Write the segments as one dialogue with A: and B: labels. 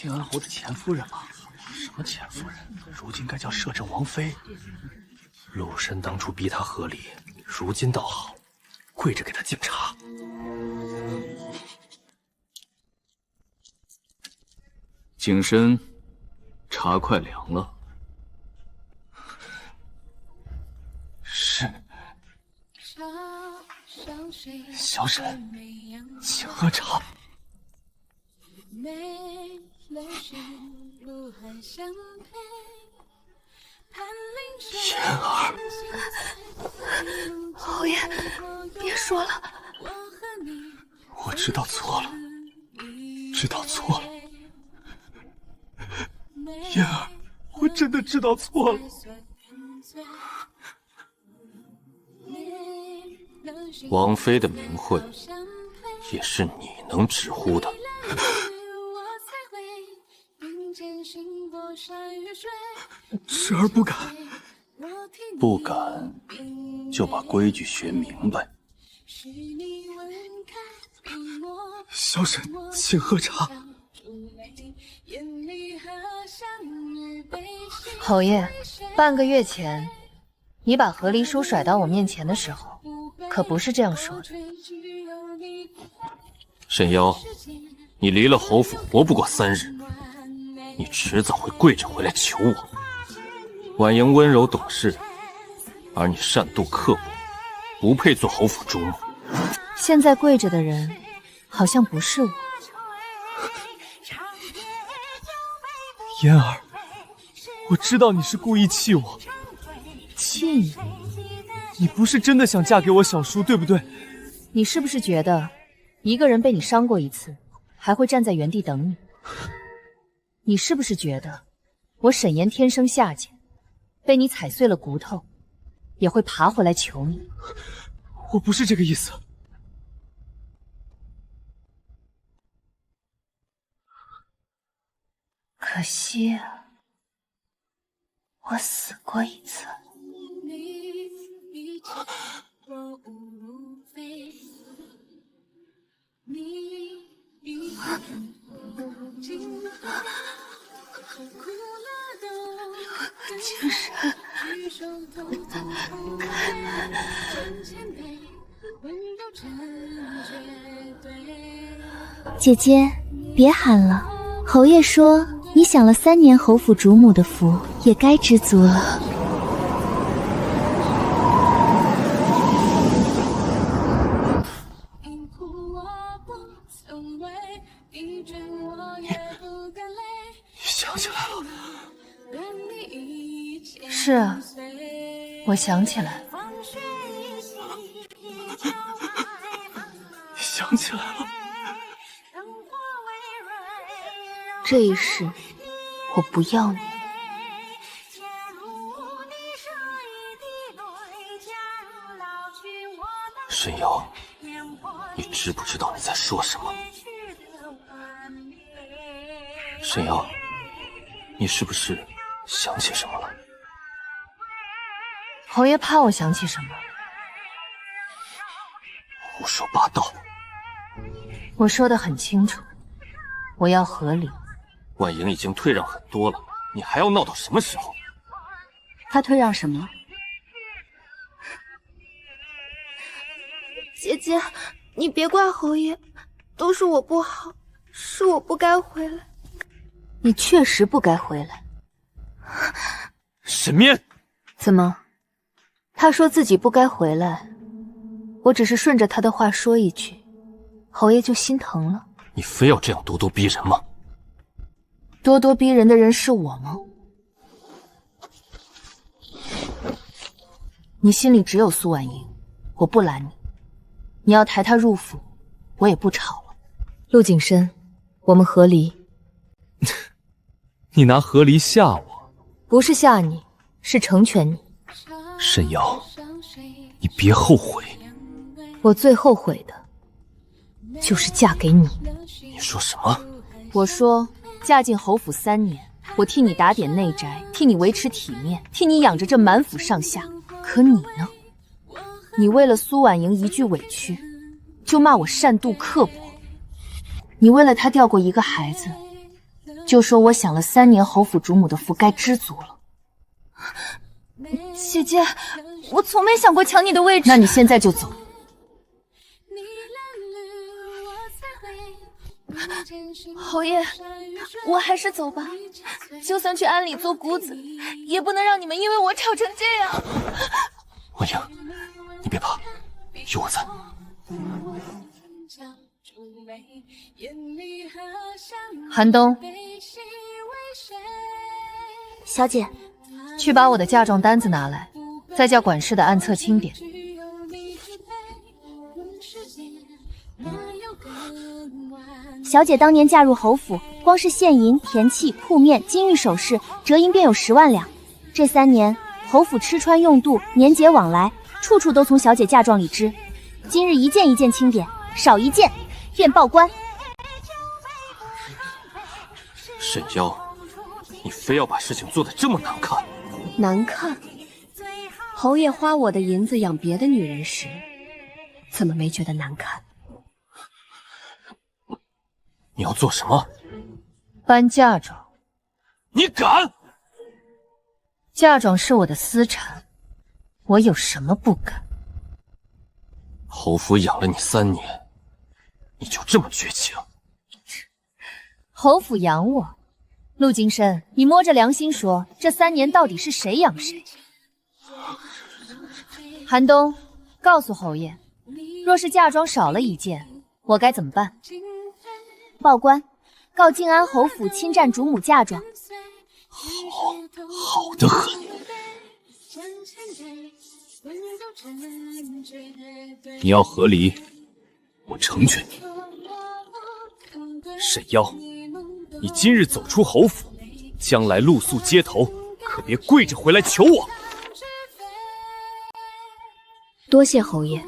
A: 晋安侯的前夫人吗？什么前夫人？如今该叫摄政王妃。陆深当初逼他和离，如今倒好，跪着给他敬茶。
B: 景深，茶快凉了。
A: 是。小沈，请喝茶。妍儿，
C: 侯爷，别说了，
A: 我知道错了，知道错了。妍儿，我真的知道错了。
B: 王妃的名讳，也是你能直呼的。
A: 侄儿不敢。
B: 不敢，就把规矩学明白。
A: 小沈，请喝茶。
C: 侯爷，半个月前，你把和离书甩到我面前的时候，可不是这样说的。
B: 沈妖，你离了侯府活不过3日，你迟早会跪着回来求我。婉莹温柔懂事，而你善妒刻薄，不配做侯府主母。
C: 现在跪着的人，好像不是我。
A: 妍儿，我知道你是故意气我。
C: 气你？
A: 你不是真的想嫁给我小叔，对不对？
C: 你是不是觉得，一个人被你伤过一次，还会站在原地等你？你是不是觉得，我沈岩天生下贱，被你踩碎了骨头，也会爬回来求你？
A: 我不是这个意思。
C: 可惜啊，我死过一次。景深，
D: 姐姐，别喊了。侯爷说，你享了3年侯府主母的福，也该知足了。
A: 想起来了。
C: 是啊，我想起来了。
A: 想起来了。
C: 这一世，我不要你。
B: 沈瑶，你知不知道你在说什么？沈瑶，你是不是想起什么了？
C: 侯爷怕我想起什么？
B: 胡说八道！
C: 我说得很清楚，我要和离。
B: 婉莹已经退让很多了，你还要闹到什么时候？
C: 他退让什么？
D: 姐姐，你别怪侯爷，都是我不好，是我不该回来。
C: 你确实不该回来。
B: 沈面，
C: 怎么？他说自己不该回来，我只是顺着他的话说一句，侯爷就心疼了。
B: 你非要这样咄咄逼人吗？
C: 咄咄逼人的人是我吗？你心里只有苏婉莹，我不拦你。你要抬她入府，我也不吵了。陆景深，我们和离。
A: 你拿和离吓我？
C: 不是吓你，是成全你。
A: 沈瑶，你别后悔。
C: 我最后悔的，就是嫁给你。
B: 你说什么？
C: 我说嫁进侯府3年，我替你打点内宅，替你维持体面，替你养着这满府上下。可你呢？你为了苏婉莹一句委屈，就骂我善妒刻薄。你为了她掉过一个孩子，就说我享了3年侯府主母的福，该知足了。
E: 姐姐，我从没想过抢你的位置。
C: 那你现在就走。
E: 侯爷，我还是走吧。就算去安里做姑子，也不能让你们因为我吵成这样。
A: 文英，你别怕，有我在。
C: 寒冬，
D: 小姐，
C: 去把我的嫁妆单子拿来，再叫管事的按册清点。
D: 小姐当年嫁入侯府，光是现银、田契、铺面、金玉首饰，折银便有10万两。这3年，侯府吃穿用度、年节往来，处处都从小姐嫁妆里支。今日一件一件清点，少一件便报官。
B: 沈妖，你非要把事情做得这么难看？
F: 难看？侯爷花我的银子养别的女人时，怎么没觉得难看？
B: 你要做什么？
C: 搬嫁妆。
B: 你敢？
C: 嫁妆是我的私产，我有什么不敢？
B: 侯府养了你3年，你就这么绝情？
C: 侯府养我，陆金生，你摸着良心说，这3年到底是谁养谁？寒冬，告诉侯爷，若是嫁妆少了1件，我该怎么办？
D: 报官，告静安侯府侵占主母嫁妆。
B: 好的很。你要和离，我成全你。沈妖，你今日走出侯府，将来露宿街头，可别跪着回来求我。
F: 多谢侯爷。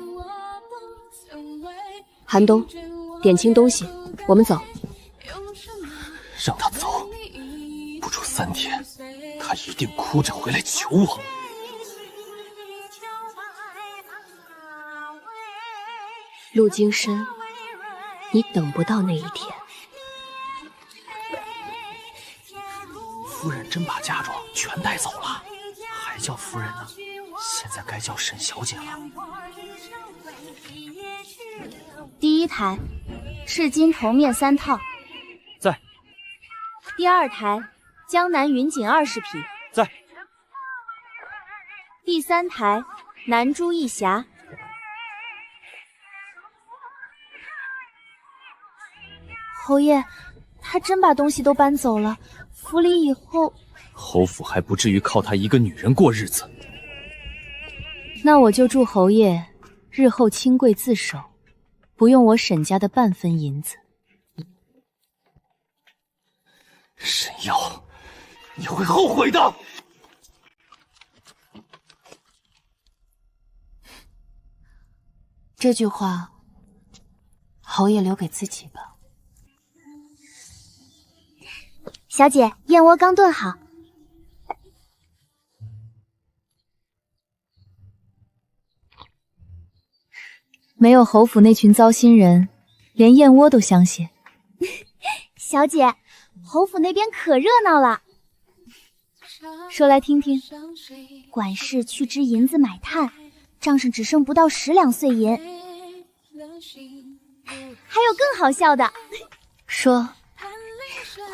F: 寒冬，点清东西，我们走。
B: 让他走，不出3天，他一定哭着回来求我。
F: 陆金生，你等不到那一天。
A: 夫人真把嫁妆全带走了，还叫夫人呢？现在该叫沈小姐了。
D: 第1台，赤金头面3套。
A: 在。
D: 第2台，江南云锦20匹。
A: 在。
D: 第3台，南珠1匣。侯爷，他真把东西都搬走了。府里以后，
B: 侯府还不至于靠他一个女人过日子。
C: 那我就祝侯爷日后清贵自守，不用我沈家的半分银子。
B: 沈妖，你会后悔的。
C: 这句话，侯爷留给自己吧。
D: 小姐，燕窝刚炖好。
C: 没有侯府那群糟心人，连燕窝都相信。
D: 小姐，侯府那边可热闹了。
C: 说来听听。
D: 管事去支银子买炭，账上只剩不到10两碎银。还有更好笑的。
C: 说。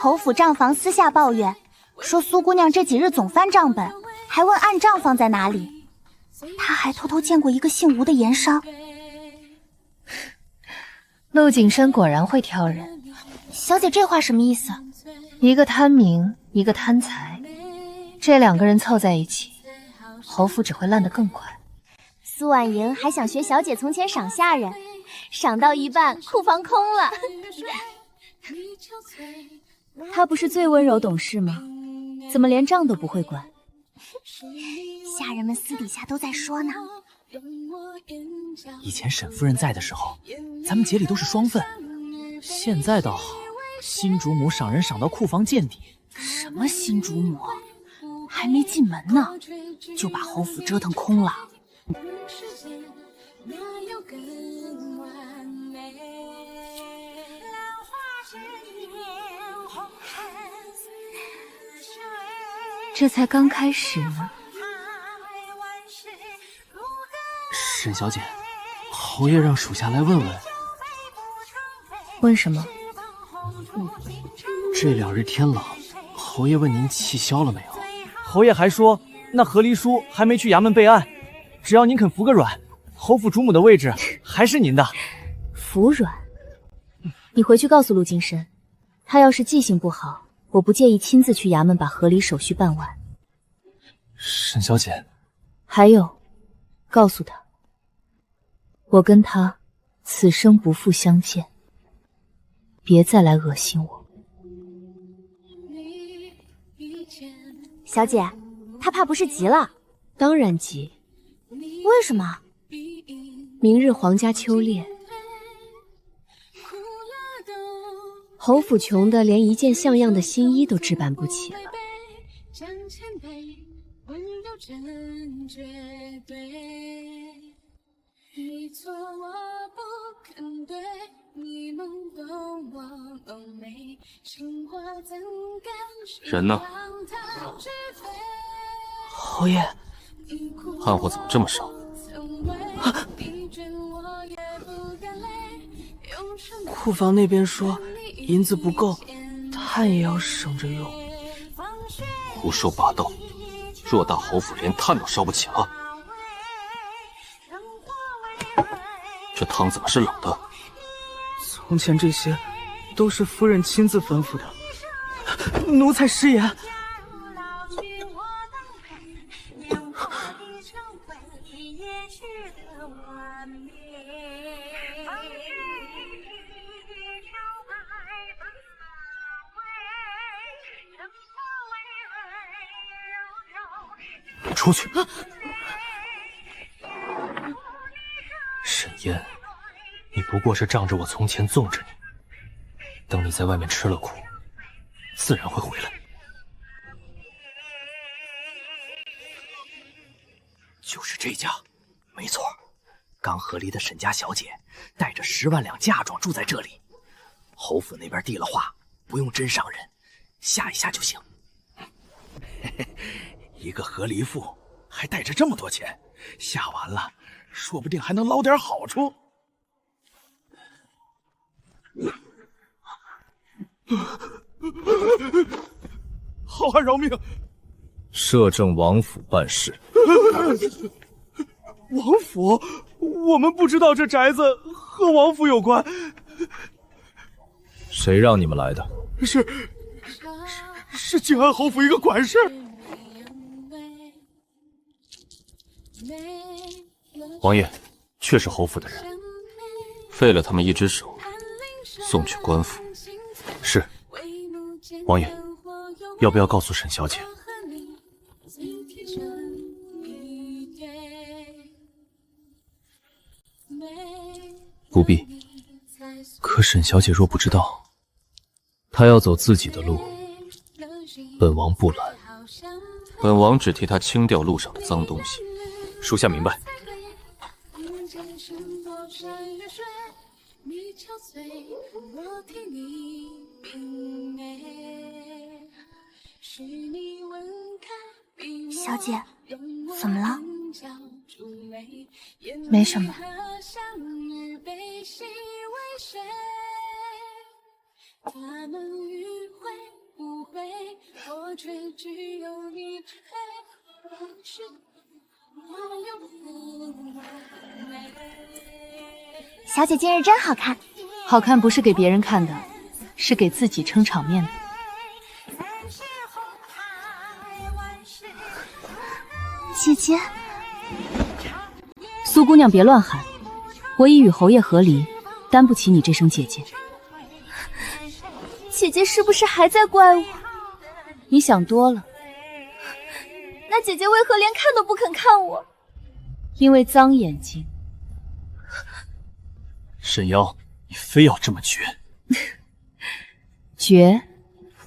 D: 侯府账房私下抱怨，说苏姑娘这几日总翻账本，还问暗账放在哪里。她还偷偷见过一个姓吴的盐商。
C: 陆景深果然会挑人。
D: 小姐，这话什么意思？
C: 一个贪名，一个贪财，这2个人凑在一起，侯府只会烂得更快。
D: 苏婉莹还想学小姐从前赏下人，赏到一半，库房空了。
C: 他不是最温柔懂事吗？怎么连账都不会管？
D: 下人们私底下都在说呢。
A: 以前沈夫人在的时候，咱们节里都是双份，现在倒好，新主母赏人赏到库房见底。
C: 什么新主母？还没进门呢，就把侯府折腾空了。
F: 这才刚开始呢。
A: 沈小姐，侯爷让属下来问问。
C: 问什么？
A: 这2日天冷，侯爷问您气消了没有？
G: 侯爷还说，那和离叔还没去衙门备案，只要您肯服个软，侯府主母的位置还是您的。
C: 服软？你回去告诉陆金深，他要是记性不好，我不介意亲自去衙门把和离手续办完。
A: 沈小姐，
C: 还有，告诉他，我跟他此生不复相见，别再来恶心我。
D: 小姐，他怕不是急了？
F: 当然急。
D: 为什么？
F: 明日皇家秋猎，侯府穷的连一件像样的新衣都置办不起了。
B: 人呢？
A: 侯爷，
B: 汉火怎么这么少？
H: 库房那边说银子不够，炭也要省着用。
B: 胡说八道！偌大侯府连炭都烧不起了。这汤怎么是冷的？
H: 从前这些都是夫人亲自吩咐的，奴才失言。
A: 出去！沈烟，你不过是仗着我从前纵着你，等你在外面吃了苦，自然会回来。
I: 就是这家，没错，刚和离的沈家小姐带着10万两嫁妆住在这里，侯府那边递了话，不用真上人，下一下就行。嘿嘿，一个和离妇还带着这么多钱，下完了，说不定还能捞点好处。
J: 好汉饶命！
B: 摄政王府办事。
J: 王府？我们不知道这宅子和王府有关。
B: 谁让你们来的？
J: 是靖安侯府一个管事。
B: 王爷，确是侯府的人，废了他们一只手，送去官府。
A: 是。王爷，要不要告诉沈小姐？不必。可沈小姐若不知道，她要走自己的路，本王不拦。
B: 本王只替她清掉路上的脏东西。
A: 属下明白。
D: 小姐，怎么了？
C: 没什么。
D: 小姐今日真好看。
C: 好看不是给别人看的，是给自己撑场面的。
D: 姐姐，
C: 苏姑娘别乱喊，我已与侯爷和离，担不起你这声姐姐。
E: 姐姐是不是还在怪我？
C: 你想多了。
E: 那姐姐为何连看都不肯看我？
C: 因为脏眼睛。
A: 沈妖，你非要这么绝？
C: 绝？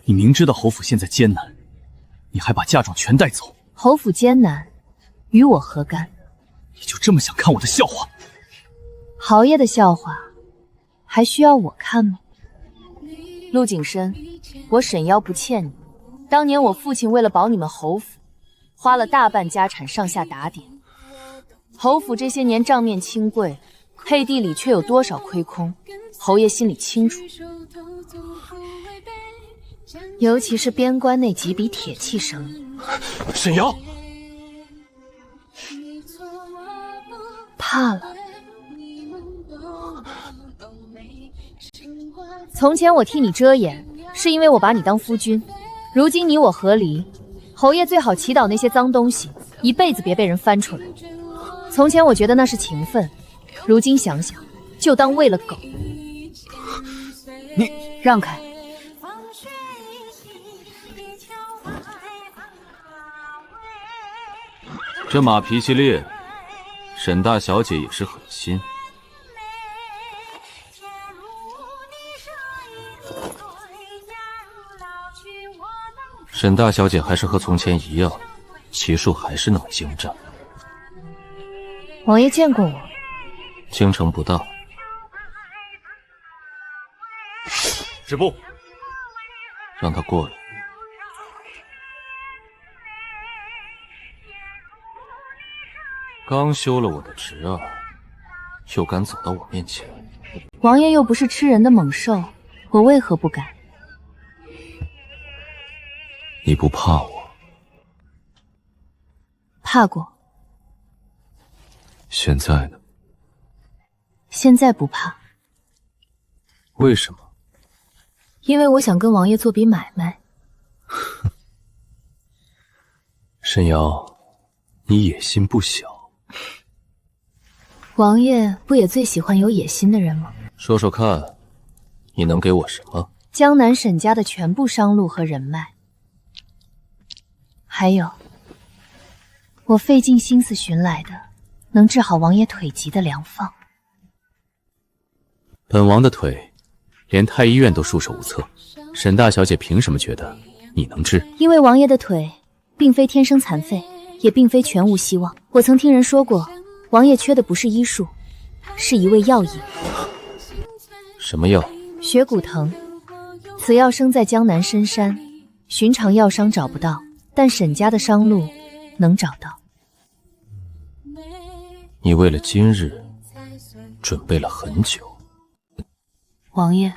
A: 你明知道侯府现在艰难，你还把嫁妆全带走。
C: 侯府艰难，与我何干？
A: 你就这么想看我的笑话？
C: 豪爷的笑话，还需要我看吗？陆景深，我沈妖不欠你，当年我父亲为了保你们侯府，花了大半家产上下打点。侯府这些年账面清贵，配地里却有多少亏空，侯爷心里清楚。尤其是边关那几笔铁器生意。
A: 沈瑶，
C: 怕了。从前我替你遮掩，是因为我把你当夫君。如今你我和离，侯爷最好祈祷那些脏东西一辈子别被人翻出来。从前我觉得那是情分，如今想想，就当喂了狗。
A: 你
C: 让开！
B: 这马脾气烈，沈大小姐也是狠心。沈大小姐还是和从前一样，骑术还是那么精湛。
C: 王爷见过我，
B: 京城不大。
A: 止步！
B: 让他过来。刚休了我的侄儿，又敢走到我面前？
C: 王爷又不是吃人的猛兽，我为何不敢？
B: 你不怕我？
C: 怕过。
B: 现在呢？
C: 现在不怕。
B: 为什么？
C: 因为我想跟王爷做笔买卖。
B: 沈瑶，你野心不小。
C: 王爷不也最喜欢有野心的人吗？
B: 说说看，你能给我什么？
C: 江南沈家的全部商路和人脉，还有我费尽心思寻来的能治好王爷腿疾的良方。
K: 本王的腿，连太医院都束手无策，沈大小姐凭什么觉得你能治？
D: 因为王爷的腿并非天生残废，也并非全无希望。我曾听人说过，王爷缺的不是医术，是一味药引。
B: 什么药？
C: 血骨藤。此药生在江南深山，寻常药商找不到，但沈家的商路能找到。
B: 你为了今日准备了很久。
C: 王爷，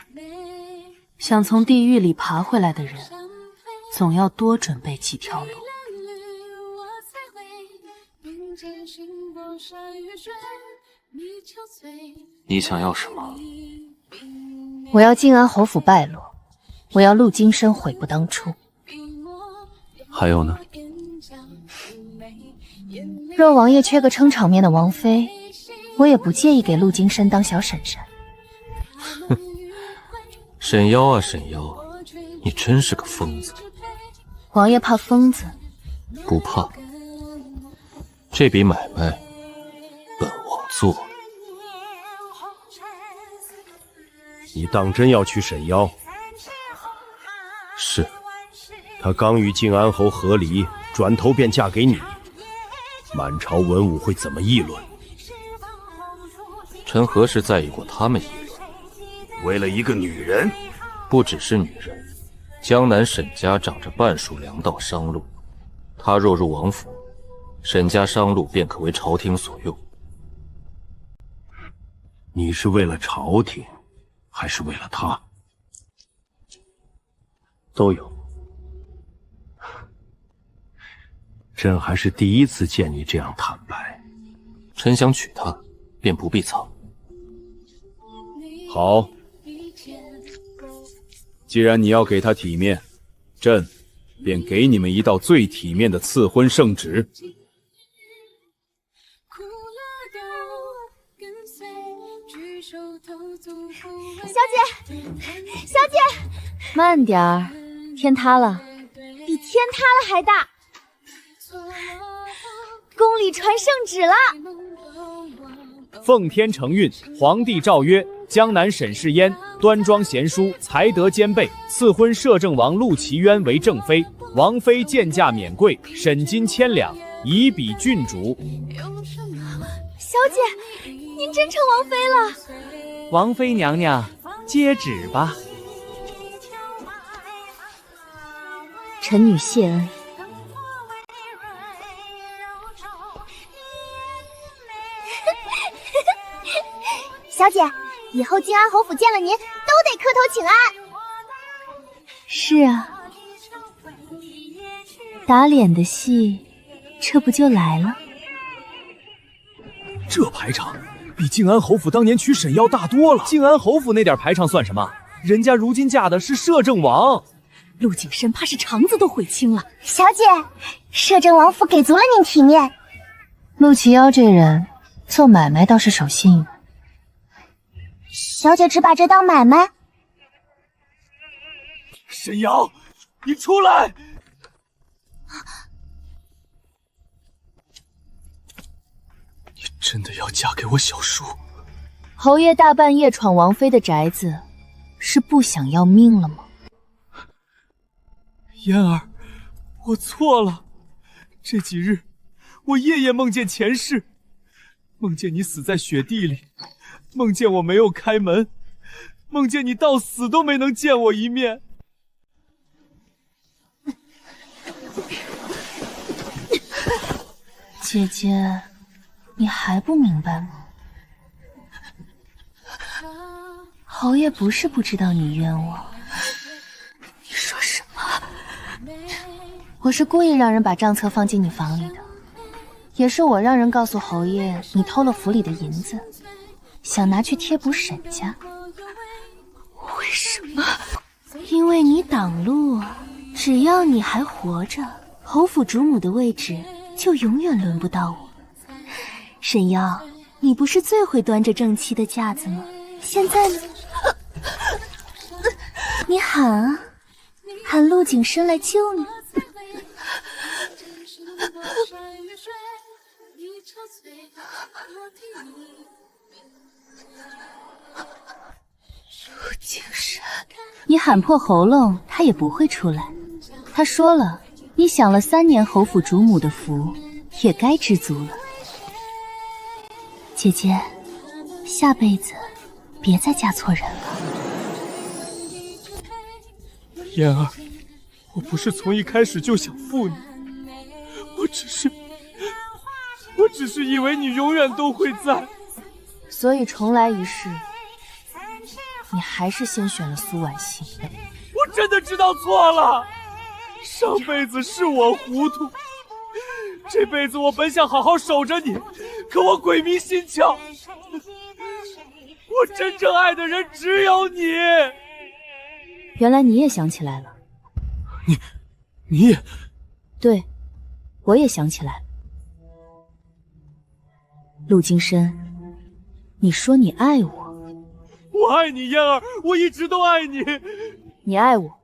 C: 想从地狱里爬回来的人，总要多准备几条路。
B: 你想要什么？
C: 我要靖安侯府败落，我要陆金生悔不当初。
K: 还有呢？
C: 若王爷缺个撑场面的王妃，我也不介意给陆金生当小婶婶。
B: 哼，沈妖啊沈妖，你真是个疯子。
C: 王爷怕疯子？
B: 不怕。这笔买卖，本王做。
L: 你当真要去沈妖？
B: 是。
L: 他刚与靖安侯和离，转头便嫁给你，满朝文武会怎么议论？
B: 臣何时在意过他们议论？
L: 为了一个女人？
B: 不只是女人，江南沈家长着半数粮道商路，他若入王府，沈家商路便可为朝廷所用。
L: 你是为了朝廷，还是为了他？
B: 都有。
L: 朕还是第一次见你这样坦白。
B: 臣想娶她，便不必藏。
K: 好，既然你要给她体面，朕便给你们一道最体面的赐婚圣旨。
D: 小姐，小姐，
C: 慢点儿，天塌了，
D: 比天塌了还大。宫里传圣旨了。
K: 奉天承运，皇帝诏曰：江南沈氏嫣端庄贤淑，才德兼备，赐婚摄政王陆其渊为正妃。王妃见价免贵，沈金1,000两，以比郡主。
D: 小姐，您真成王妃了。
G: 王妃娘娘，接旨吧。
C: 臣女谢恩。
D: 小姐，以后靖安侯府见了您，都得磕头请安。
C: 是啊，打脸的戏，这不就来了？
K: 这排场比靖安侯府当年娶沈耀大多了。靖安侯府那点排场算什么？人家如今嫁的是摄政王。
F: 陆景深怕是肠子都悔青了。
D: 小姐，摄政王府给足了您体面。
C: 陆齐瑶这人做买卖倒是守信用。
D: 小姐只把这当买卖？
J: 沈瑶，你出来！
A: 你真的要嫁给我小叔？
C: 侯爷大半夜闯王妃的宅子，是不想要命了吗？
J: 嫣儿，我错了。这几日，我夜夜梦见前世，梦见你死在雪地里，梦见我没有开门，梦见你到死都没能见我一面。
C: 姐姐，你还不明白吗？侯爷不是不知道你冤枉。你说什么？我是故意让人把账册放进你房里的，也是我让人告诉侯爷你偷了府里的银子，想拿去贴补沈家。为什么？因为你挡路，只要你还活着，侯府主母的位置就永远轮不到我。沈瑶，你不是最会端着正气的架子吗？现在呢？你喊啊，喊陆景深来救你。陆景深，你喊破喉咙，他也不会出来。他说了，你享了3年侯府主母的福，也该知足了。姐姐，下辈子别再嫁错人了。
J: 嫣儿，我不是从一开始就想负你，我只是以为你永远都会在。
C: 所以重来一世，你还是先选了苏婉欣。
J: 我真的知道错了，上辈子是我糊涂，这辈子我本想好好守着你，可我鬼迷心窍，我真正爱的人只有你。
C: 原来你也想起来了。
J: 你也？
C: 对，我也想起来了。陆金深，你说你爱我。
J: 我爱你，嫣儿，我一直都爱你。
C: 你爱我，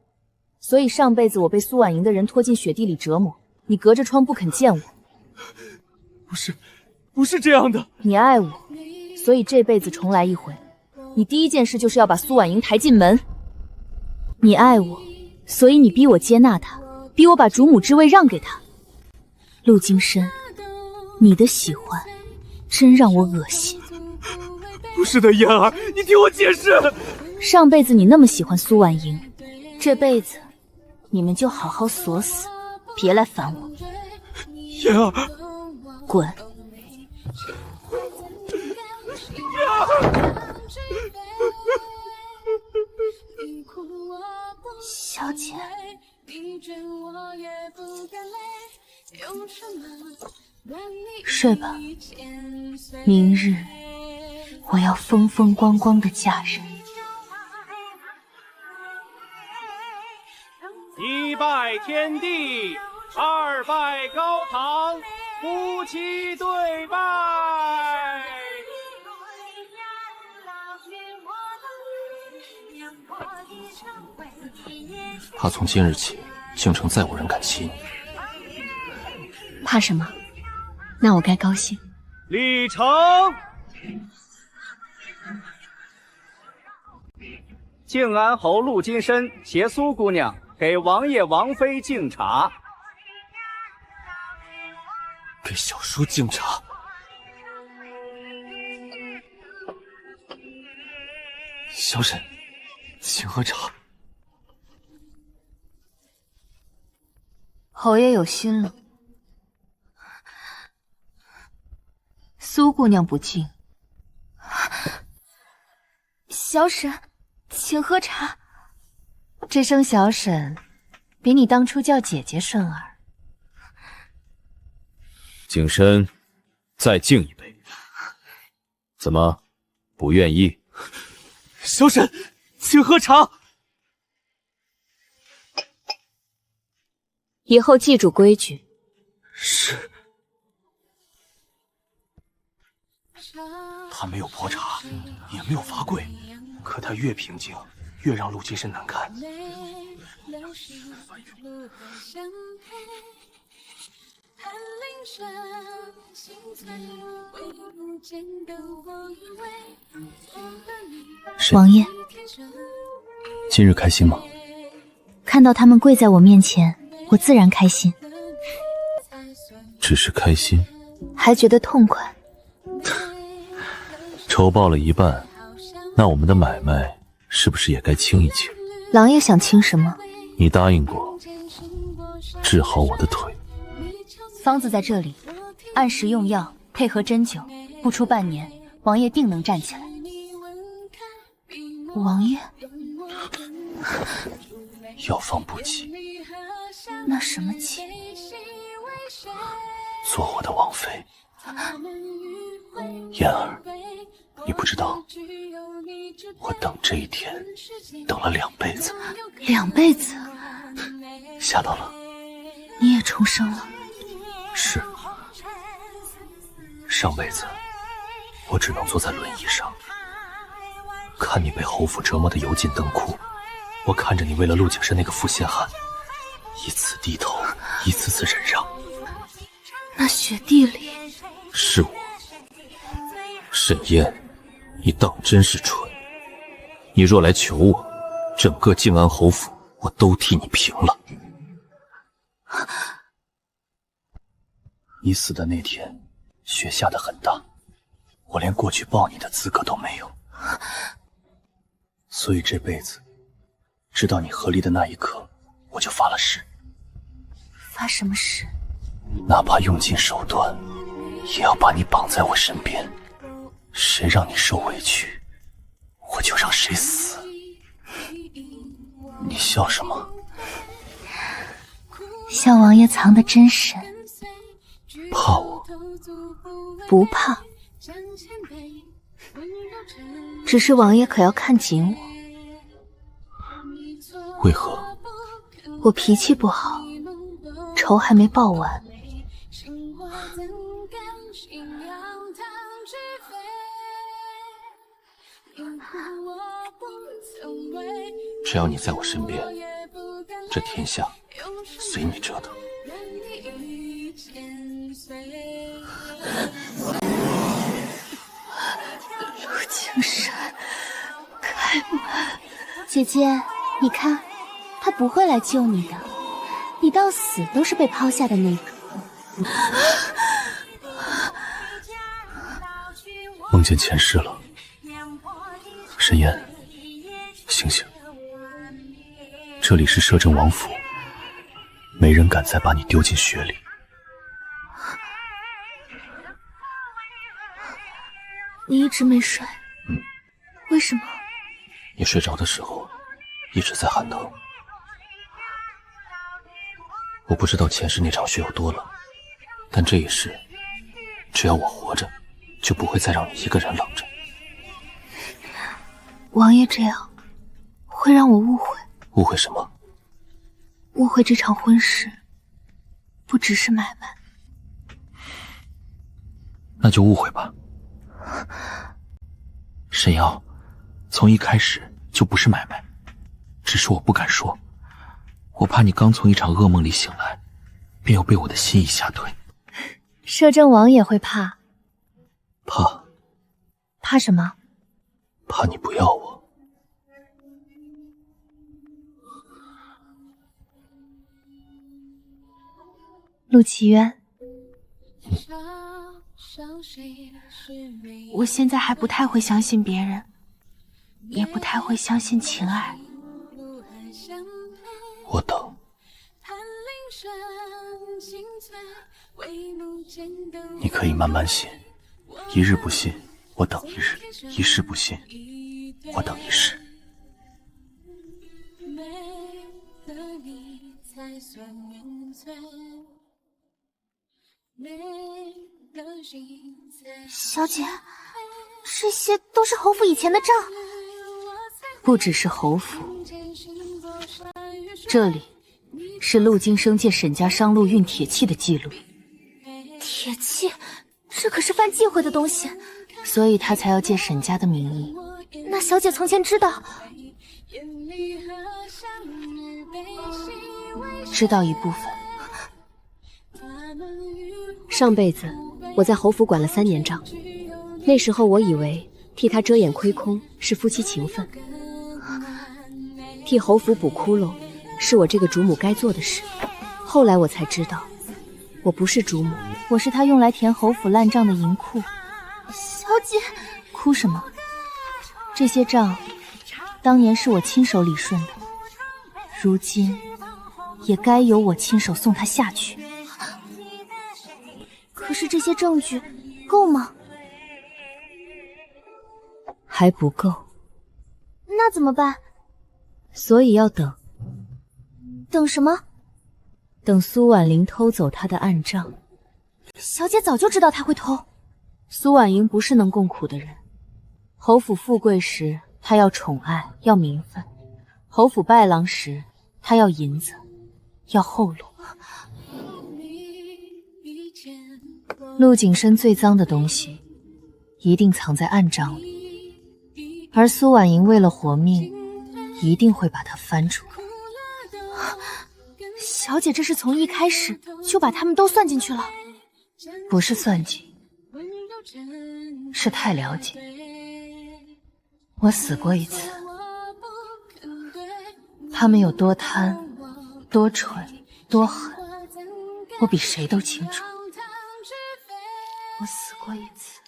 C: 所以上辈子我被苏婉莹的人拖进雪地里折磨，你隔着窗不肯见我。
J: 不是这样的。
C: 你爱我，所以这辈子重来一回，你第一件事就是要把苏婉莹抬进门。你爱我，所以你逼我接纳她，逼我把主母之位让给她。陆金深，你的喜欢真让我恶心。
J: 不是的，嫣儿，你听我解释。
C: 上辈子你那么喜欢苏婉莹，这辈子你们就好好锁死，别来烦我。
J: 嫣儿，
C: 滚！
J: 嫣儿，
C: 小姐，睡吧，明日我要风风光光的嫁人。
K: 1拜天地，2拜高堂，夫妻对拜。
B: 怕从今日起，京城再无人敢欺你。
F: 怕什么？那我该高兴。
K: 礼成。
M: 靖安侯陆金深携苏姑娘给王爷王妃敬茶。
A: 给小叔敬茶。小沈，请喝茶。
C: 侯爷有心了。苏姑娘不敬。
E: 小婶，请喝茶。
C: 这声小婶，比你当初叫姐姐顺耳。
K: 景深，再敬一杯。怎么，不愿意？
H: 小婶，请喝茶。
C: 以后记住规矩。
H: 是。
A: 他没有泼茶，也没有罚跪，可他越平静，越让陆金生难堪。
D: 王爷，
A: 今日开心吗？
D: 看到他们跪在我面前，我自然开心。
K: 只是开心，
D: 还觉得痛快。
K: 仇报了一半，那我们的买卖是不是也该清一清？
D: 郎爷想清什么？
K: 你答应过治好我的腿。
C: 方子在这里，按时用药，配合针灸，不出半年，王爷定能站起来。
D: 王爷，
A: 药方不急，
D: 那什么急？
A: 做我的王妃。嫣儿，你不知道，我等这一天等了2辈子。
D: 2辈子？
A: 吓到了？
D: 你也重生了？
A: 是。上辈子我只能坐在轮椅上，看你被侯府折磨得油尽灯枯，我看着你为了陆景深那个负心汉，一次低头，一次次忍让。
D: 那雪地里
K: 是我。沈烟，你当真是蠢！你若来求我，整个静安侯府我都替你平了。
A: 你死的那天，雪下得很大，我连过去抱你的资格都没有，所以这辈子，知道你合离的那一刻，我就发了誓。
D: 发什么誓？
A: 哪怕用尽手段，也要把你绑在我身边。谁让你受委屈，我就让谁死。你笑什么？
D: 小王爷藏得真深。
A: 怕我？
D: 不怕，只是王爷可要看紧我。
A: 为何？
D: 我脾气不好，仇还没报完。
A: 只要你在我身边，这天下随你折腾。
D: 陆景深，开门！姐姐，你看，他不会来救你的，你到死都是被抛下的那个。
A: 梦见前世了，沈烟，醒醒！这里是摄政王府，没人敢再把你丢进雪里。
D: 你一直没睡，为什么？
A: 你睡着的时候，一直在喊疼。我不知道前世那场雪有多冷，但这一世，只要我活着，就不会再让你一个人冷着。
D: 王爷这样，会让我误会。
A: 误会什么？
D: 误会这场婚事，不只是买卖。
A: 那就误会吧。沈瑶，从一开始就不是买卖，只是我不敢说，我怕你刚从一场噩梦里醒来，便又被我的心意吓退。
D: 摄政王也会怕？
A: 怕？
D: 怕什么？
A: 怕你不要我。
D: 陆启渊，我现在还不太会相信别人，也不太会相信情爱。
A: 我等你可以慢慢信，一日不信，我等一日；一世不信，我等一世。
D: 小姐，这些都是侯府以前的账。
C: 不只是侯府，这里是陆金生借沈家商路运铁器的记录。
D: 铁器，这可是犯忌讳的东西，
C: 所以他才要借沈家的名义。
D: 那小姐从前知道
C: 一部分。
F: 上辈子我在侯府管了3年账，那时候我以为替他遮掩亏空是夫妻情分，替侯府补窟窿是我这个主母该做的事。后来我才知道，我不是主母，
C: 我是他用来填侯府烂账的银库。
D: 小姐，
C: 哭什么？这些账当年是我亲手理顺的，如今也该由我亲手送他下去。
D: 可是这些证据够吗？
C: 还不够。
D: 那怎么办？
C: 所以要等。
D: 等什么？
C: 等苏婉玲偷走他的暗账。
D: 小姐早就知道他会偷。
C: 苏婉莹不是能共苦的人。侯府富贵时，她要宠爱，要名分；侯府败亡时，她要银子，要后路。陆景深最脏的东西，一定藏在暗账里，而苏婉莹为了活命，一定会把它翻出来。
D: 小姐这是从一开始就把他们都算进去了？
C: 不是算计，是太了解。我死过一次，他们有多贪、多蠢、多狠，我比谁都清楚。我死过一次。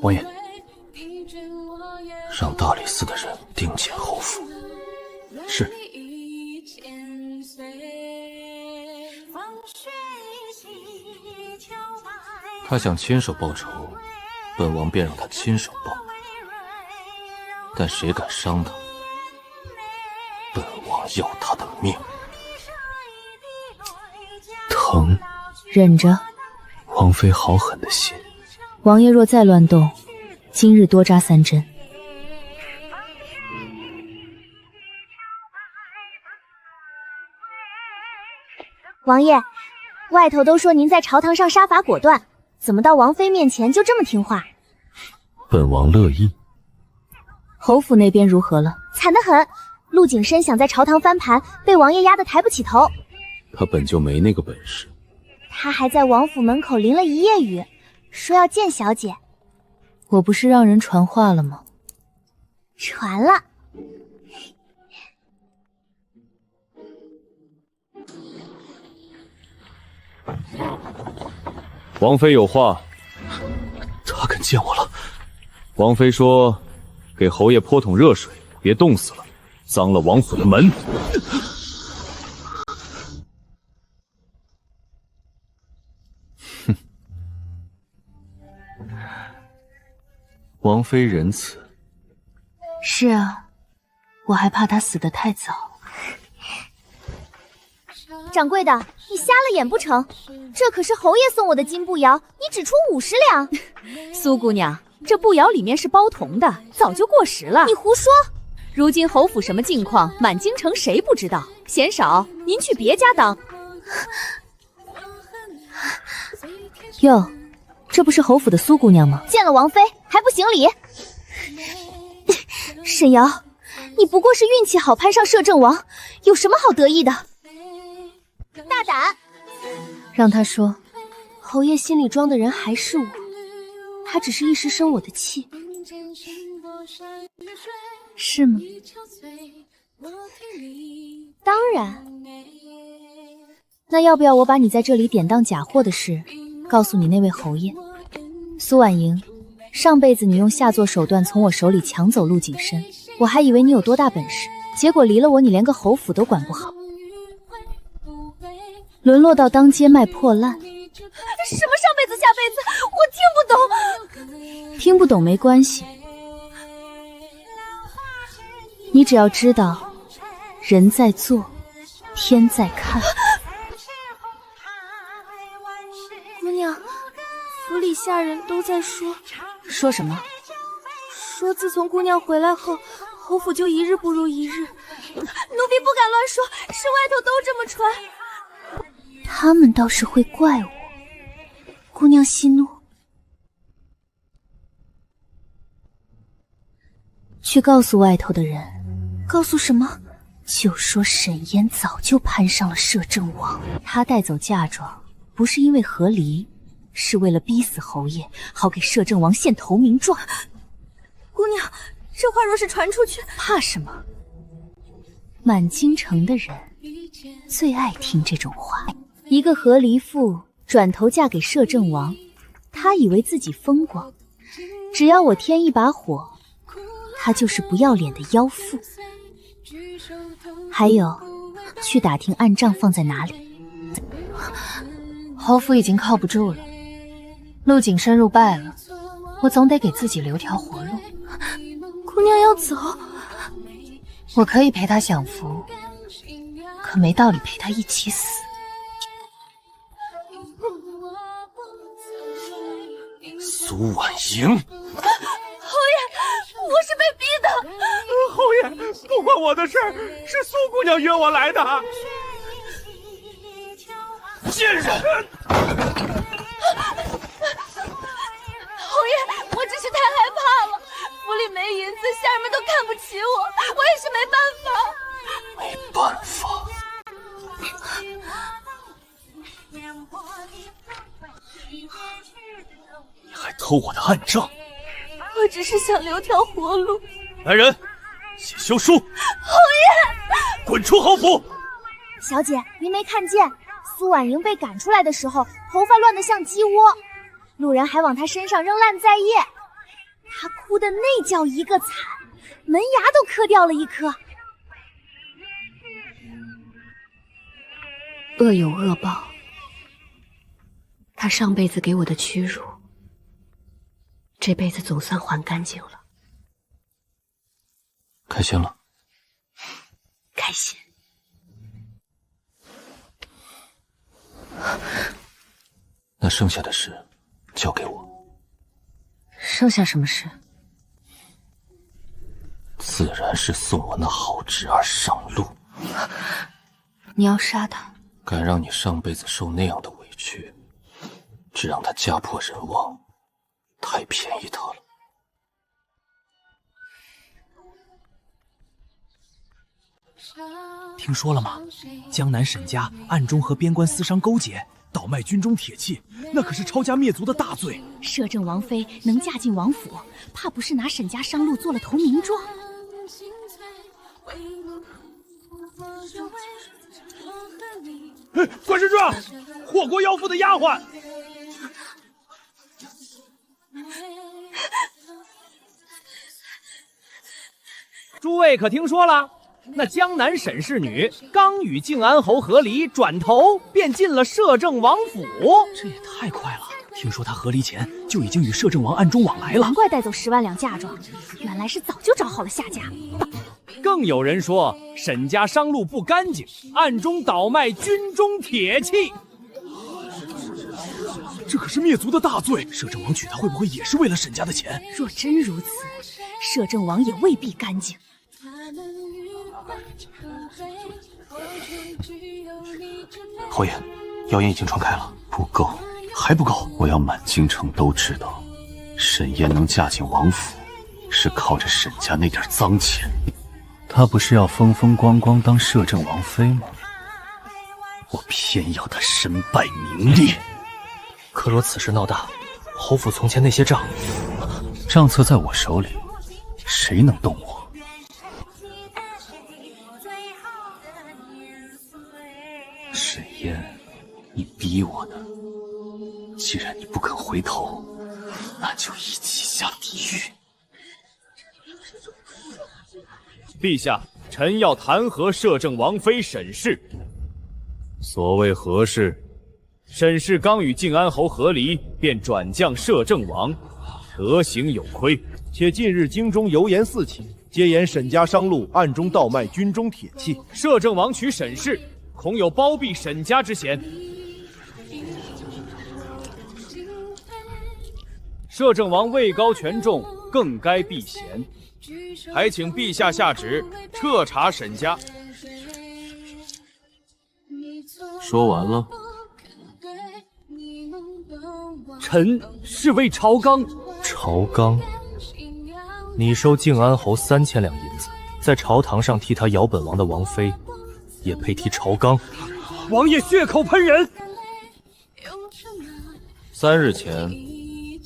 A: 王爷，让大理寺的人盯紧侯府。是。
B: 他想亲手报仇，本王便让他亲手报。但谁敢伤他，本王要他的命。
A: 疼，
C: 忍着。
A: 王妃好狠的心。
C: 王爷若再乱动，今日多扎3针。
D: 王爷，外头都说您在朝堂上杀伐果断，怎么到王妃面前就这么听话？
A: 本王乐意。
C: 侯府那边如何了？
D: 惨得很，陆景深想在朝堂翻盘，被王爷压得抬不起头。
L: 他本就没那个本事。
D: 他还在王府门口淋了一夜雨，说要见小姐。
C: 我不是让人传话了吗？
D: 传了。
L: 王妃有话。
A: 他肯见我了。
L: 王妃说，给侯爷泼桶热水，别冻死了，脏了王府的门。
B: 哼，王妃仁慈。
C: 是啊，我还怕他死得太早。
D: 掌柜的，你瞎了眼不成？这可是侯爷送我的金步摇，你只出50两。
C: 苏姑娘，这步摇里面是包铜的，早就过时了。
D: 你胡说！
C: 如今侯府什么境况，满京城谁不知道？嫌少，您去别家当。哟，这不是侯府的苏姑娘吗？
D: 见了王妃还不行礼？沈瑶，你不过是运气好攀上摄政王，有什么好得意的？大胆！
C: 让他说，
F: 侯爷心里装的人还是我，他只是一时生我的气。
C: 是吗？
D: 当然。
C: 那要不要我把你在这里典当假货的事告诉你那位侯爷？苏婉莹，上辈子你用下作手段从我手里抢走陆景深，我还以为你有多大本事，结果离了我，你连个侯府都管不好，沦落到当街卖破烂。
E: 什么上辈子下辈子，我听不懂。
C: 听不懂没关系，你只要知道，人在做，天在看。
E: 姑娘，府里下人都在说
C: 什么？
E: 说自从姑娘回来后，侯府就一日不如一日。奴婢不敢乱说，是外头都这么传。
C: 他们倒是会怪我。姑娘息怒，去告诉外头的人。
E: 告诉什么？
C: 就说沈嫣早就攀上了摄政王，她带走嫁妆，不是因为和离，是为了逼死侯爷，好给摄政王献投名状。
E: 姑娘，这话若是传出去，
C: 怕什么？满京城的人最爱听这种话。一个和离妇转头嫁给摄政王，她以为自己风光，只要我添一把火，她就是不要脸的妖妇。还有，去打听暗账放在哪里。侯府已经靠不住了，陆景深入败了，我总得给自己留条活路。
E: 姑娘要走，
C: 我可以陪她享福，可没道理陪她一起死。
B: 苏婉莹，
E: 侯爷，我是被逼的。
J: 侯爷，不关我的事儿，是苏姑娘约我来的。
B: 贱人！
E: 侯爷，我只是太害怕了，府里没银子，下人们都看不起我，我也是没办法。
B: 没办法。你还偷我的暗账？
E: 我只是想留条活路。
B: 来人，写休书。
E: 侯爷，
B: 滚出侯府！
D: 小姐，您没看见苏婉莹被赶出来的时候，头发乱得像鸡窝，路人还往她身上扔烂菜叶，她哭的那叫一个惨，门牙都磕掉了一颗。
F: 恶有恶报，他上辈子给我的屈辱，这辈子总算还干净了。
B: 开心了？
F: 开心。
B: 那剩下的事交给我。
C: 剩下什么事？
B: 自然是送我那好侄儿上路。
C: 你要杀他？
B: 敢让你上辈子受那样的委屈，只让他家破人亡，太便宜他了。
G: 听说了吗？江南沈家暗中和边关私商勾结，倒卖军中铁器，那可是抄家灭族的大罪。
D: 摄政王妃能嫁进王府，怕不是拿沈家商路做了投名状？
L: 关世壮，祸国妖妇的丫鬟。
K: 诸位可听说了？那江南沈氏女刚与靖安侯和离转头便进了摄政王府，
G: 这也太快了！听说她和离前就已经与摄政王暗中往来了，
D: 难怪带走10万两嫁妆，原来是早就找好了下家。
K: 更有人说沈家商路不干净，暗中倒卖军中铁器。
G: 这可是灭族的大罪，摄政王娶她会不会也是为了沈家的钱？
D: 若真如此，摄政王也未必干净。
A: 侯爷，谣言已经传开了，不够，还不够。我要满京城都知道，沈嫣能嫁进王府，是靠着沈家那点脏钱。她不是要风风光光当摄政王妃吗？我偏要她身败名裂。
B: 可若此事闹大，侯府从前那些账
A: 册在我手里，谁能动我？沈嫣，你逼我的。既然你不肯回头，那就一起下地狱。
K: 陛下，臣要弹劾摄政王妃沈氏。所谓何事？沈氏刚与靖安侯和离，便转降摄政王，德行有亏。
L: 且近日京中油盐四起，皆言沈家商路暗中倒卖军中铁器。
K: 摄政王娶沈氏，恐有包庇沈家之嫌。摄政王位高权重，更该避嫌。还请陛下下旨彻查沈家。
B: 说完了。
K: 臣是为朝纲。
A: 朝纲？你收靖安侯3000两银子，在朝堂上替他摇本王的王妃，也配提朝纲？
K: 王爷血口喷人
B: ！3日前，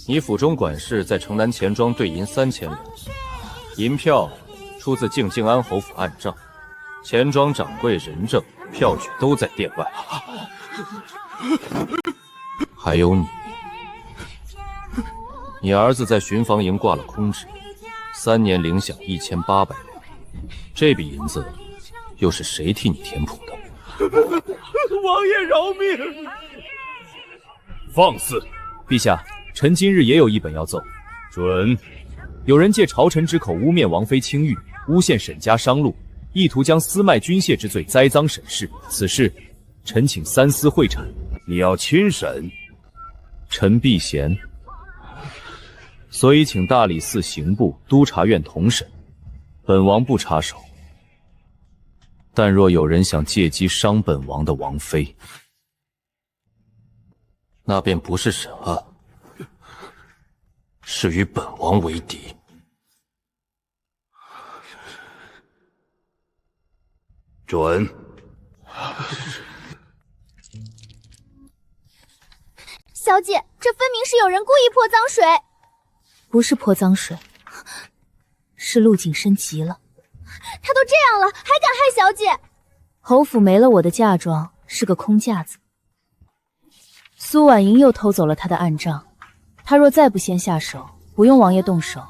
B: 你府中管事在城南钱庄兑银3000两，银票出自靖安侯府暗账，钱庄掌柜人证、票据都在殿外。还有你儿子在巡防营挂了空职，3年领饷1800两，这笔银子又是谁替你填补的？
K: 王爷饶命！放肆！陛下，臣今日也有一本要奏。准。有人借朝臣之口污蔑王妃清誉，诬陷沈家商路，意图将私卖军械之罪栽赃沈氏。此事，臣请三司会产。
L: 你要亲审？
K: 臣避嫌，所以请大理寺刑部、督察院同审。本王不插手，但若有人想借机伤本王的王妃，
B: 那便不是审案，是与本王为敌。
L: 准。
D: 小姐，这分明是有人故意泼脏水。
C: 不是泼脏水，是陆景深急了。
D: 他都这样了，还敢害小姐？
C: 侯府没了我的嫁妆，是个空架子。苏婉莹又偷走了他的暗账，他若再不先下手，不用王爷动手，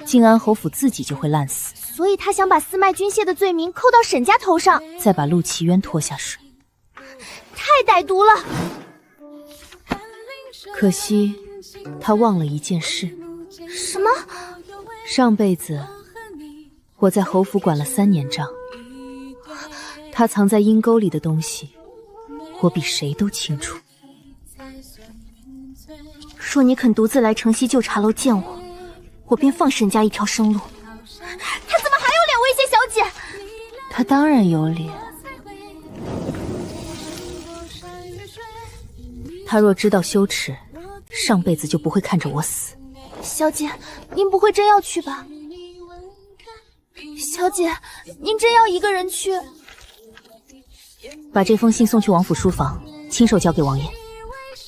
C: 靖安侯府自己就会烂死。
D: 所以他想把私卖军械的罪名扣到沈家头上，
C: 再把陆奇渊拖下水。
D: 太歹毒了！
C: 可惜他忘了一件事。
D: 什么？
C: 上辈子我在侯府管了3年账，他藏在阴沟里的东西，我比谁都清楚。
D: 若你肯独自来城西旧茶楼见我，我便放沈家一条生路。他怎么还有脸威胁小姐？
C: 他当然有脸。他若知道羞耻，上辈子就不会看着我死。
D: 小姐，您不会真要去吧？小姐，您真要一个人去？
C: 把这封信送去王府书房，亲手交给王爷。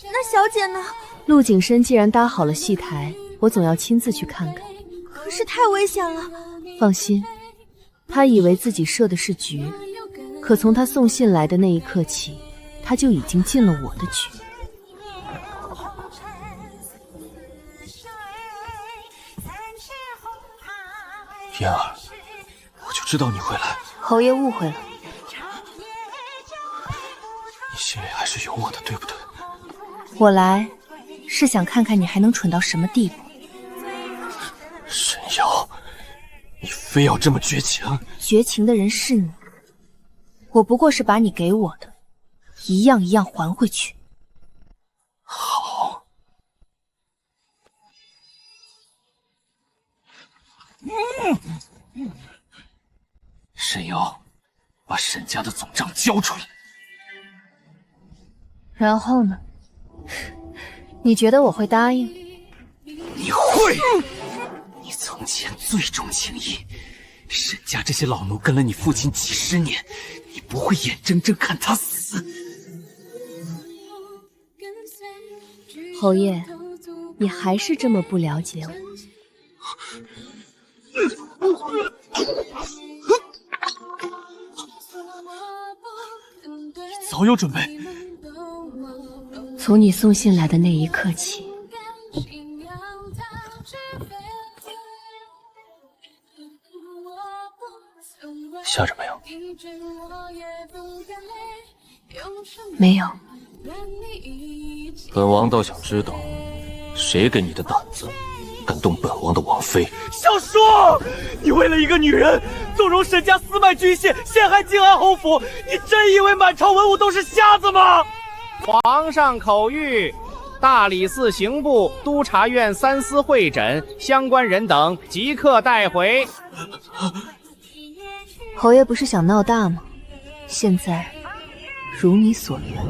D: 那小姐呢？
C: 陆景深既然搭好了戏台，我总要亲自去看看。
D: 可是太危险了。
C: 放心，他以为自己设的是局，可从他送信来的那一刻起，他就已经进了我的局。
A: 嫣儿，我就知道你会来。
C: 侯爷误会了，
A: 你心里还是有我的，对不对？
C: 我来是想看看你还能蠢到什么地步。
A: 沈瑶，你非要这么绝情？
C: 绝情的人是你，我不过是把你给我的一样一样还回去。
A: 好。沈瑶，把沈家的总账交出来。
C: 然后呢？你觉得我会答应？
A: 你会！你从前最重情义，沈家这些老奴跟了你父亲几10年，你不会眼睁睁看他死。
C: 侯爷，你还是这么不了解我。
A: 你早有准备。
C: 从你送信来的那一刻起，
A: 吓着没有？
E: 没有。
B: 本王倒想知道，谁给你的胆子，敢动本王的王妃？
G: 小叔，你为了一个女人，纵容沈家私卖军械，陷害靖安侯府，你真以为满朝文武都是瞎子吗？
M: 皇上口谕。大理寺刑部、督察院三司会诊相关人等即刻带回。
C: 侯爷不是想闹大吗？现在如你所愿。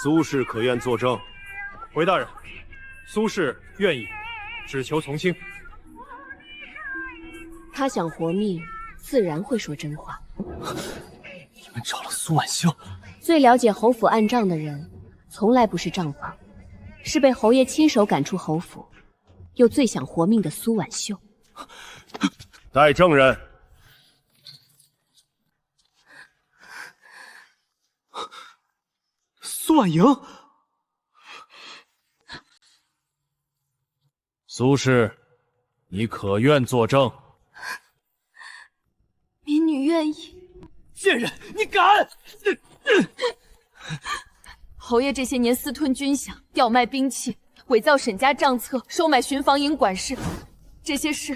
L: 苏氏可愿作证？
K: 回大人，苏氏愿意，只求从轻。
F: 他想活命，自然会说真话。
A: 你们找了苏婉秀？
F: 最了解侯府暗账的人，从来不是账房，是被侯爷亲手赶出侯府，又最想活命的苏婉秀。
L: 带证人。
G: 苏婉莹，
K: 苏氏，你可愿作证？
E: 民女愿意。
G: 贱人，你敢！
E: 侯爷这些年私吞军饷，调卖兵器，伪造沈家账册，收买巡防营管事，这些事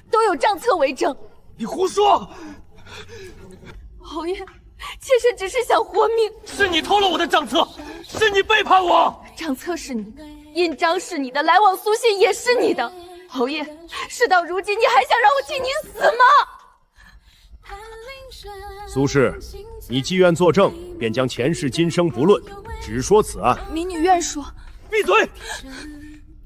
E: 都有账册为证。
G: 你胡说！
E: 侯爷，妾身只是想活命。
G: 是你偷了我的账册，是你背叛我。
E: 账册是你的，印章是你的，来往书信也是你的。侯爷，事到如今，你还想让我替您死吗？
L: 苏氏，你既愿作证，便将前世今生不论，只说此案。
E: 民女愿说。
G: 闭嘴！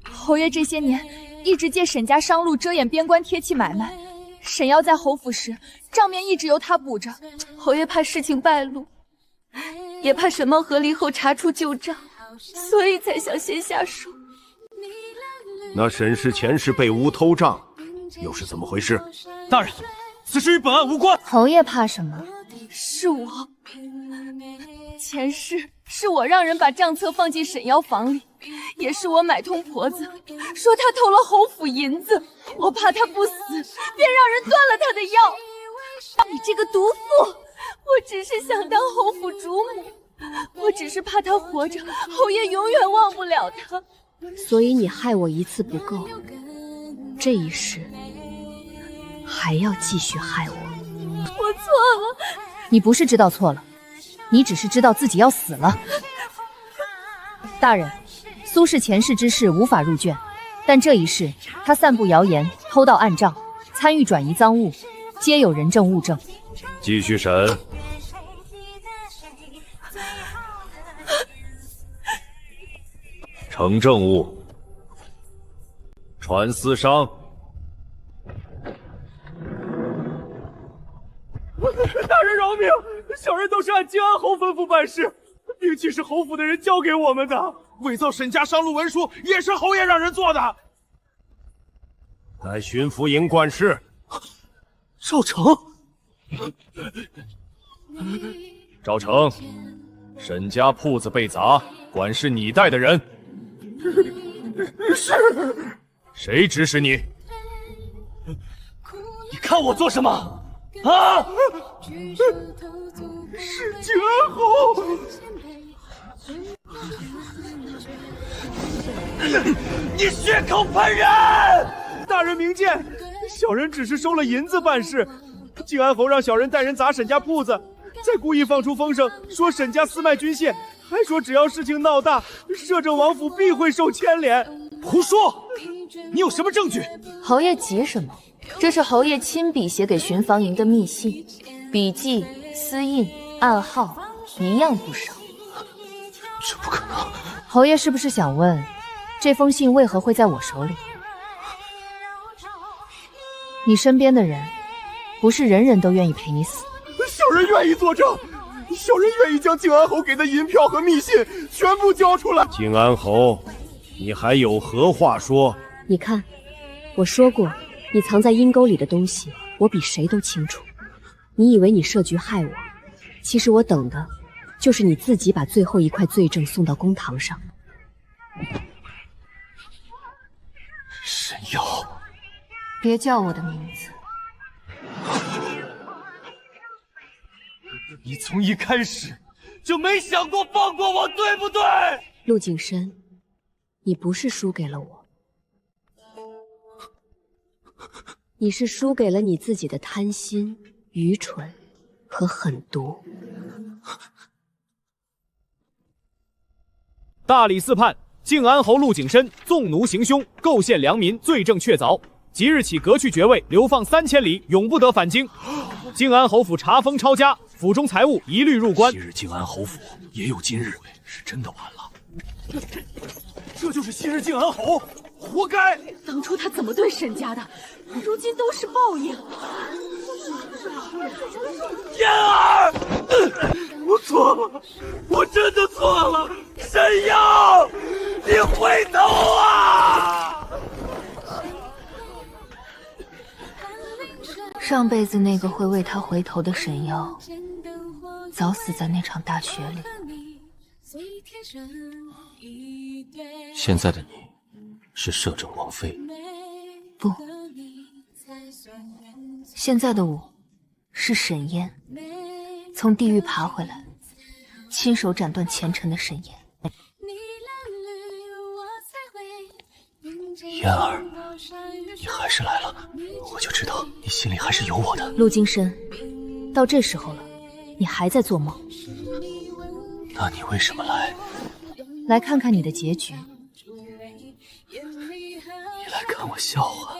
E: 侯爷这些年一直借沈家商路遮掩边关贴契买卖，沈耀在侯府时，账面一直由他补着。侯爷怕事情败露，也怕沈茂和离后查出旧账，所以才想先下手。
L: 那沈氏前世被诬偷账，又是怎么回事？
G: 大人，此事与本案无关。
C: 侯爷怕什么？
E: 是我，前世是我让人把账册放进沈瑶房里，也是我买通婆子，说他偷了侯府银子，我怕他不死，便让人断了他的药。你这个毒妇！我只是想当侯府主母，我只是怕他活着，侯爷永远忘不了他。
F: 所以你害我一次不够，这一世还要继续害我。
E: 我错了。
C: 你不是知道错了，你只是知道自己要死了。大人，苏氏前世之事无法入卷，但这一世他散布谣言，偷盗暗账，参与转移赃物，皆有人证物证。
L: 继续审。呈证物，传私商。
G: 大人饶命！小人都是按靖安侯吩咐办事，兵器是侯府的人交给我们的，伪造沈家商路文书也是侯爷让人做的。
L: 在巡抚营管事。
G: 赵成，
K: 赵成，沈家铺子被砸，管是你带的人。
G: 是。
K: 谁指使你？
G: 你看我做什么？啊！是靖安侯！你血口喷人！大人明鉴，小人只是收了银子办事。靖安侯让小人带人砸沈家铺子，再故意放出风声，说沈家私卖军械，还说只要事情闹大，摄政王府必会受牵连。胡说！你有什么证据？
E: 侯爷急什么？这是侯爷亲笔写给巡防营的密信，笔记、私印、暗号一样不少。
A: 这不可能！
C: 侯爷是不是想问，这封信为何会在我手里？你身边的人，不是人人都愿意陪你死。
G: 小人愿意作证，小人愿意将靖安侯给的银票和密信全部交出来。
L: 靖安侯，你还有何话说？
F: 你看，我说过，你藏在阴沟里的东西，我比谁都清楚。你以为你设局害我，其实我等的就是你自己把最后一块罪证送到公堂上。
A: 沈瑶，
C: 别叫我的名字。
J: 你从一开始就没想过放过我，对不对？
F: 陆景深，你不是输给了我，你是输给了你自己的贪心、愚蠢和狠毒。
K: 大理寺判靖安侯陆景深纵奴行凶，构陷良民，罪证确凿。即日起革去爵位，流放3000里，永不得返京。靖安侯府查封抄家，府中财物一律入关。
A: 昔日靖安侯府也有今日，是真的完了。
J: 这就是昔日靖安侯，活该！
E: 当初他怎么对沈家的，如今都是报应。
J: 燕儿，我错了，我真的错了。沈阳，你回头啊！
C: 上辈子那个会为他回头的沈妖，早死在那场大雪里。
B: 现在的你，是摄政王妃。
C: 不，现在的我，是沈嫣，从地狱爬回来，亲手斩断前尘的沈嫣。
A: 嫣儿，你还是来了，我就知道你心里还是有我的。
C: 陆金深，到这时候了，你还在做梦？
A: 那你为什么来？
C: 来看看你的结局。
A: 你来看我笑话？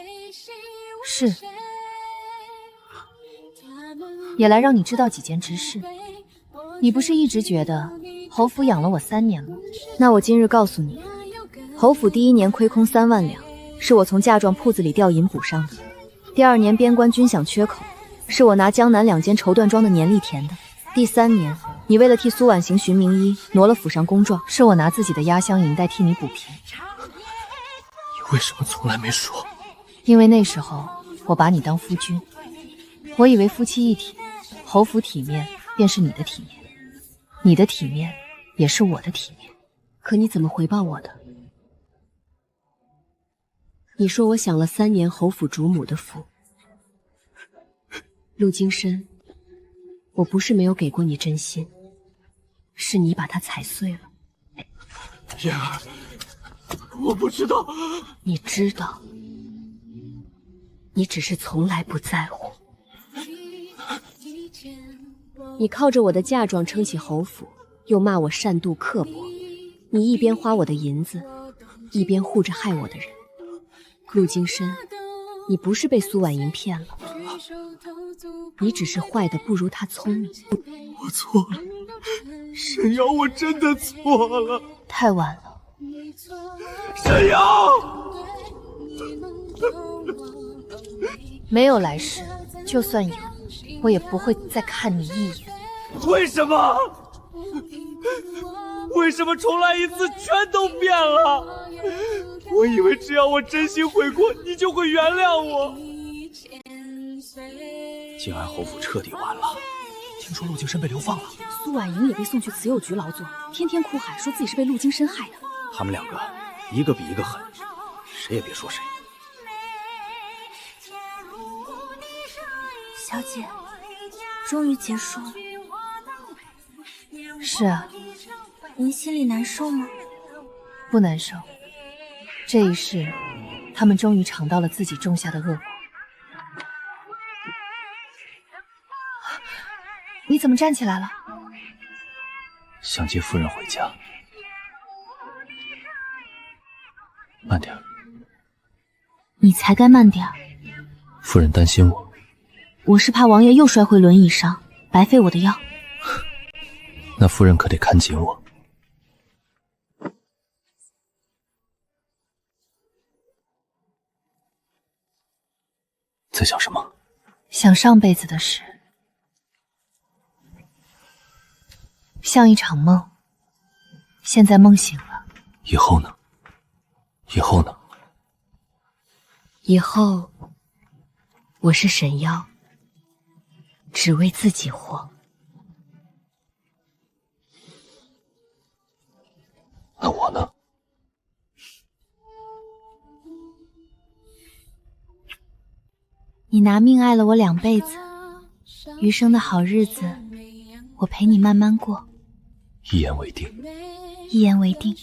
C: 是，也来让你知道几件之事。你不是一直觉得侯府养了我3年吗？那我今日告诉你，侯府第1年亏空3万两，是我从嫁妆铺子里调银补上的；第2年边关军饷缺口，是我拿江南2间绸缎庄的年例填的；第3年，你为了替苏婉行寻名医，挪了府上公状，是我拿自己的压箱银代替你补平。
A: 你为什么从来没说？
C: 因为那时候我把你当夫君，我以为夫妻一体，侯府体面便是你的体面，你的体面也是我的体面。
F: 可你怎么回报我的？你说我享了3年侯府主母的福。陆金深，我不是没有给过你真心，是你把它踩碎了。
J: 嫣儿，我不知道。
F: 你知道，你只是从来不在乎。你靠着我的嫁妆撑起侯府，又骂我善妒刻薄。你一边花我的银子，一边护着害我的人。陆金深，你不是被苏婉莹骗了，你只是坏的不如她聪明。
J: 我错了，沈瑶，我真的错了。
C: 太晚了，
J: 沈瑶，
C: 没有来世，就算有，我也不会再看你一眼。
J: 为什么？为什么重来一次全都变了？我以为只要我真心悔过，你就会原谅我。
A: 靖安侯府彻底完了，听说陆景深被流放了，
E: 苏婉莹也被送去慈幼局劳作，天天哭喊说自己是被陆金深害的。
L: 他们2个一个比一个狠，谁也别说谁。
D: 小姐，终于结束了。
C: 是啊，
D: 您心里难受吗？
C: 不难受。这一世，他们终于尝到了自己种下的恶果。你怎么站起来了？
A: 想接夫人回家。慢点。
D: 你才该慢点儿。
A: 夫人担心我。
D: 我是怕王爷又摔回轮椅上，白费我的药。
A: 那夫人可得看紧我。在想什么？
C: 想上辈子的事，像一场梦。现在梦醒了，
A: 以后呢？以后呢？
F: 以后，我是沈妖，只为自己活。
A: 那我呢？
D: 你拿命爱了我2辈子，余生的好日子，我陪你慢慢过。
A: 一言为定。
D: 一言为定。